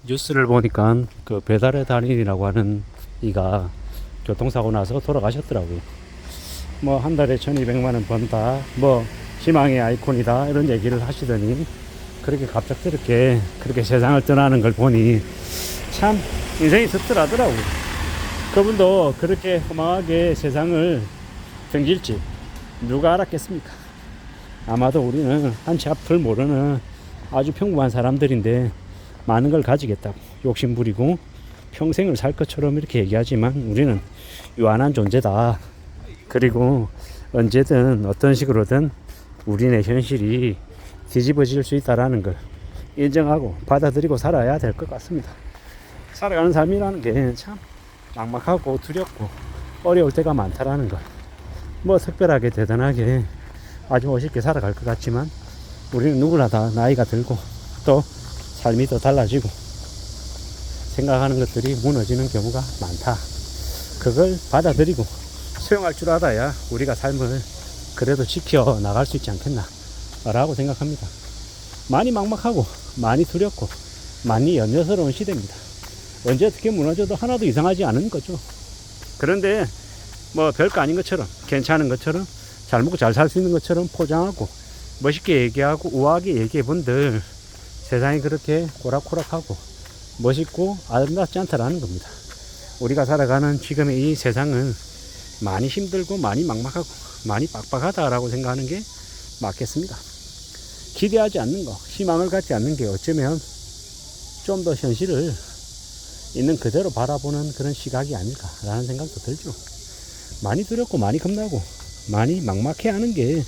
뉴스를 보니까 그 배달의 달인이라고 하는 이가 교통사고 나서 돌아가셨더라고요. 뭐 한 달에 1200만 원 번다, 뭐 희망의 아이콘이다, 이런 얘기를 하시더니 그렇게 갑작스럽게 그렇게 세상을 떠나는 걸 보니 참 인생이 씁쓸하더라고요. 그분도 그렇게 허망하게 세상을 등질지 누가 알았겠습니까? 아마도 우리는 한치 앞을 모르는 아주 평범한 사람들인데 많은 걸 가지겠다고 욕심 부리고 평생을 살 것처럼 이렇게 얘기하지만 우리는 유한한 존재다. 그리고 언제든 어떤 식으로든 우리네 현실이 뒤집어질 수 있다라는 걸 인정하고 받아들이고 살아야 될 것 같습니다. 살아가는 삶이라는 게 참 막막하고 두렵고 어려울 때가 많다라는 걸, 뭐 특별하게 대단하게 아주 멋있게 살아갈 것 같지만 우리는 누구나 다 나이가 들고 또 삶이 더 달라지고 생각하는 것들이 무너지는 경우가 많다. 그걸 받아들이고 수용할 줄 알아야 우리가 삶을 그래도 지켜 나갈 수 있지 않겠나 라고 생각합니다. 많이 막막하고 많이 두렵고 많이 염려스러운 시대입니다. 언제 어떻게 무너져도 하나도 이상하지 않은 거죠. 그런데 뭐 별거 아닌 것처럼, 괜찮은 것처럼, 잘 먹고 잘 살 수 있는 것처럼 포장하고 멋있게 얘기하고 우아하게 얘기해 본들 세상이 그렇게 고락고락하고 멋있고 아름답지 않다라는 겁니다. 우리가 살아가는 지금의 이 세상은 많이 힘들고 많이 막막하고 많이 빡빡하다라고 생각하는 게 맞겠습니다. 기대하지 않는 거, 희망을 갖지 않는 게 어쩌면 좀 더 현실을 있는 그대로 바라보는 그런 시각이 아닐까라는 생각도 들죠. 많이 두렵고 많이 겁나고 많이 막막해하는 게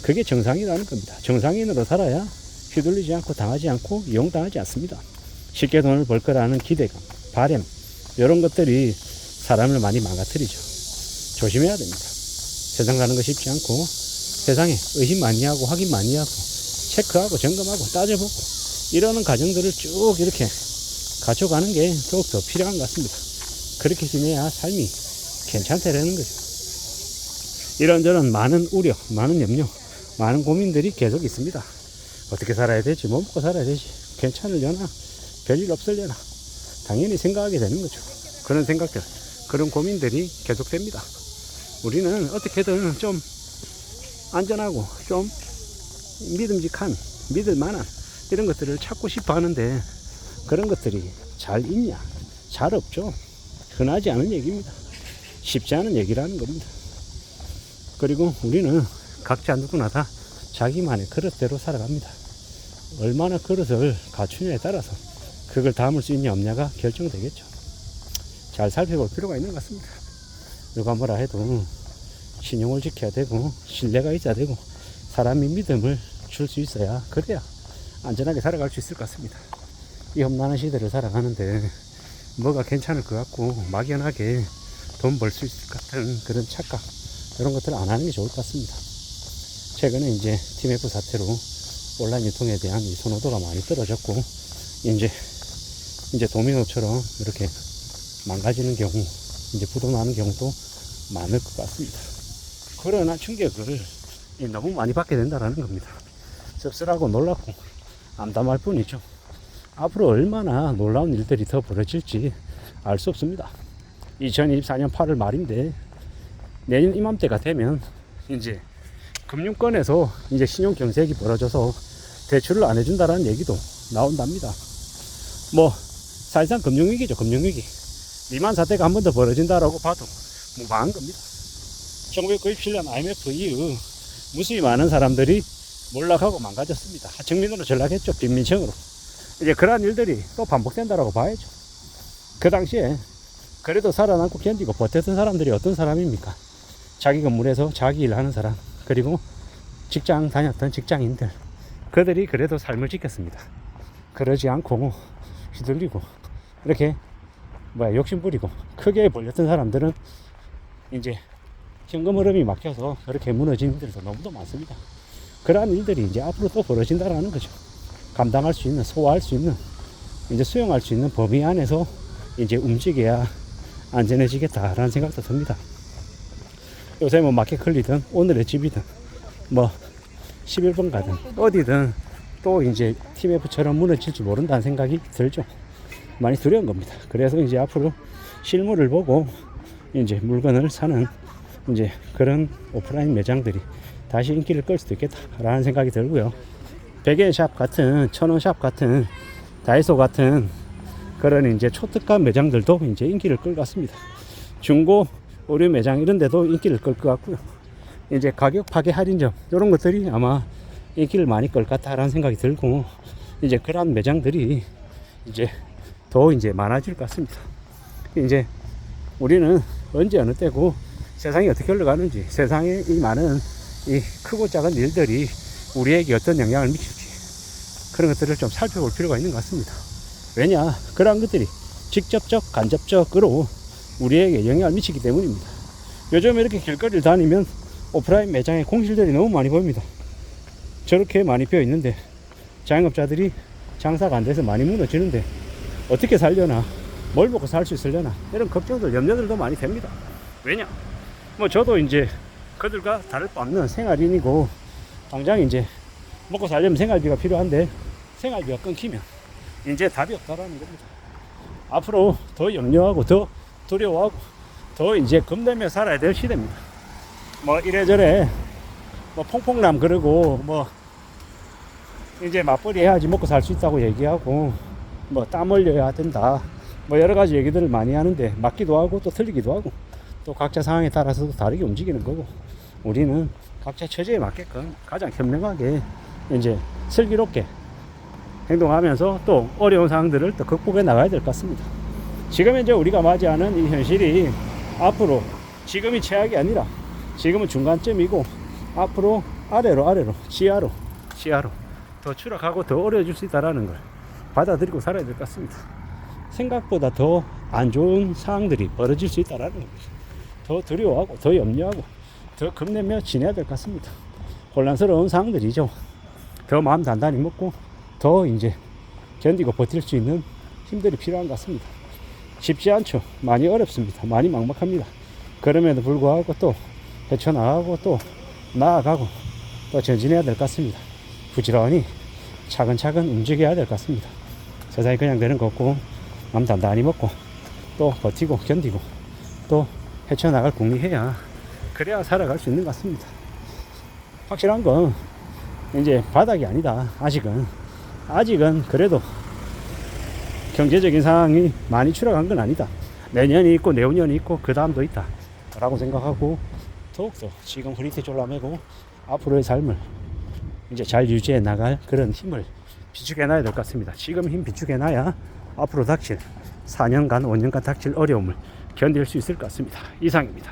그게 정상이라는 겁니다. 정상인으로 살아야 휘둘리지 않고 당하지 않고 이용당하지 않습니다. 쉽게 돈을 벌 거라는 기대감, 바램, 이런 것들이 사람을 많이 망가뜨리죠. 조심해야 됩니다. 세상 가는 거 쉽지 않고 세상에 의심 많이 하고 확인 많이 하고 체크하고 점검하고 따져보고 이러는 과정들을 쭉 이렇게 갖춰가는 게 더욱더 필요한 것 같습니다. 그렇게 지내야 삶이 괜찮다라는 거죠. 이런저런 많은 우려, 많은 염려, 많은 고민들이 계속 있습니다. 어떻게 살아야 되지? 뭐 먹고 살아야 되지? 괜찮으려나? 별일 없으려나? 당연히 생각하게 되는 거죠. 그런 생각들, 그런 고민들이 계속됩니다. 우리는 어떻게든 좀 안전하고 좀 믿음직한, 믿을만한 이런 것들을 찾고 싶어 하는데 그런 것들이 잘 있냐? 잘 없죠. 흔하지 않은 얘기입니다. 쉽지 않은 얘기라는 겁니다. 그리고 우리는 각자 누구나 다 자기만의 그릇대로 살아갑니다. 얼마나 그릇을 갖추냐에 따라서 그걸 담을 수 있냐 없냐가 결정되겠죠. 잘 살펴볼 필요가 있는 것 같습니다. 누가 뭐라 해도 신용을 지켜야 되고 신뢰가 있어야 되고 사람이 믿음을 줄 수 있어야, 그래야 안전하게 살아갈 수 있을 것 같습니다. 이 험난한 시대를 살아가는데 뭐가 괜찮을 것 같고 막연하게 돈 벌 수 있을 것 같은 그런 착각, 이런 것들을 안 하는 게 좋을 것 같습니다. 최근에 이제 TMF 사태로 온라인 유통에 대한 이 선호도가 많이 떨어졌고 이제 도미노처럼 이렇게 망가지는 경우, 이제 부도나는 경우도 많을 것 같습니다. 그러나 충격을 너무 많이 받게 된다는 겁니다. 씁쓸하고 놀랍고 암담할 뿐이죠. 앞으로 얼마나 놀라운 일들이 더 벌어질지 알 수 없습니다. 2024년 8월 말인데 내년 이맘때가 되면 이제 금융권에서 이제 신용 경색이 벌어져서 대출을 안 해준다라는 얘기도 나온답니다. 뭐 사실상 금융위기죠. 금융위기. 리만 사태가 한 번 더 벌어진다라고 봐도 무방한 겁니다. 1997년 IMF 이후 무수히 많은 사람들이 몰락하고 망가졌습니다. 하층민으로 전락했죠. 빈민층으로. 이제 그러한 일들이 또 반복된다라고 봐야죠. 그 당시에 그래도 살아남고 견디고 버텼던 사람들이 어떤 사람입니까? 자기 건물에서 자기 일하는 사람, 그리고 직장 다녔던 직장인들, 그들이 그래도 삶을 지켰습니다. 그러지 않고 휘둘리고 이렇게 욕심 부리고 크게 벌렸던 사람들은 이제 현금 흐름이 막혀서 그렇게 무너진 일들도 너무도 많습니다. 그러한 일들이 이제 앞으로 또 벌어진다라는 거죠. 감당할 수 있는, 소화할 수 있는, 이제 수용할 수 있는 범위 안에서 이제 움직여야 안전해지겠다라는 생각도 듭니다. 요새 뭐 마켓컬리든 오늘의 집이든 뭐 11번 가든 어디든 또 이제 TMF처럼 무너질지 모른다는 생각이 들죠. 많이 두려운 겁니다. 그래서 이제 앞으로 실물을 보고 이제 물건을 사는 이제 그런 오프라인 매장들이 다시 인기를 끌 수도 있겠다라는 생각이 들고요. 100엔 샵 같은 1000원 샵 같은 다이소 같은 그런 이제 초특가 매장들도 이제 인기를 끌 것 같습니다. 중고 의류 매장 이런 데도 인기를 끌 것 같고요. 이제 가격 파괴 할인점 이런 것들이 아마 인기를 많이 끌 것 같다라는 생각이 들고 이제 그런 매장들이 이제 더 이제 많아질 것 같습니다. 이제 우리는 언제 어느 때고 세상이 어떻게 흘러가는지 세상에 이 많은 이 크고 작은 일들이 우리에게 어떤 영향을 미칠지 그런 것들을 좀 살펴볼 필요가 있는 것 같습니다. 왜냐 그러한 것들이 직접적 간접적으로 우리에게 영향을 미치기 때문입니다. 요즘 이렇게 길거리를 다니면 오프라인 매장에 공실들이 너무 많이 보입니다. 저렇게 많이 비어 있는데 자영업자들이 장사가 안 돼서 많이 무너지는데 어떻게 살려나 뭘 먹고 살 수 있으려나 이런 걱정들 염려들도 많이 됩니다. 왜냐 뭐 저도 이제 그들과 다를 바 없는 생활인이고 당장 이제 먹고 살려면 생활비가 필요한데 생활비가 끊기면 이제 답이 없다라는 겁니다. 앞으로 더 염려하고 더 두려워하고 더 이제 겁내며 살아야 될 시대입니다. 뭐 이래저래 뭐 퐁퐁남 그러고 뭐 이제 맞벌이 해야지 먹고 살 수 있다고 얘기하고 뭐 땀 흘려야 된다 뭐 여러 가지 얘기들을 많이 하는데 맞기도 하고 또 틀리기도 하고 또 각자 상황에 따라서도 다르게 움직이는 거고 우리는 각자 처지에 맞게끔 가장 현명하게 이제 슬기롭게 행동하면서 또 어려운 상황들을 또 극복해 나가야 될 것 같습니다. 지금 이제 우리가 맞이하는 이 현실이 앞으로 지금이 최악이 아니라 지금은 중간점이고 앞으로 아래로 지하로 더 추락하고 더 어려워질 수 있다는 걸 받아들이고 살아야 될 것 같습니다. 생각보다 더 안 좋은 상황들이 벌어질 수 있다는 겁니다. 더 두려워하고 더 염려하고 더 겁내며 지내야 될 것 같습니다. 혼란스러운 상황들이죠. 더 마음 단단히 먹고 더 이제 견디고 버틸 수 있는 힘들이 필요한 것 같습니다. 쉽지 않죠. 많이 어렵습니다. 많이 막막합니다. 그럼에도 불구하고 또 헤쳐나가고 또 나아가고 또 전진해야 될 것 같습니다. 부지런히 차근차근 움직여야 될 것 같습니다. 세상이 그냥 되는 거 없고 마음 단단히 먹고 또 버티고 견디고 또 헤쳐나갈 궁리해야 그래야 살아갈 수 있는 것 같습니다. 확실한 건 이제 바닥이 아니다. 아직은 그래도 경제적인 상황이 많이 추락한 건 아니다. 내년이 있고 내후년이 있고 그 다음도 있다 라고 생각하고 더욱더 지금 흐릿히 졸라매고 앞으로의 삶을 이제 잘 유지해 나갈 그런 힘을 비축해 놔야 될 것 같습니다. 지금 힘 비축해 놔야 앞으로 닥칠 4년간 5년간 닥칠 어려움을 견딜 수 있을 것 같습니다. 이상입니다.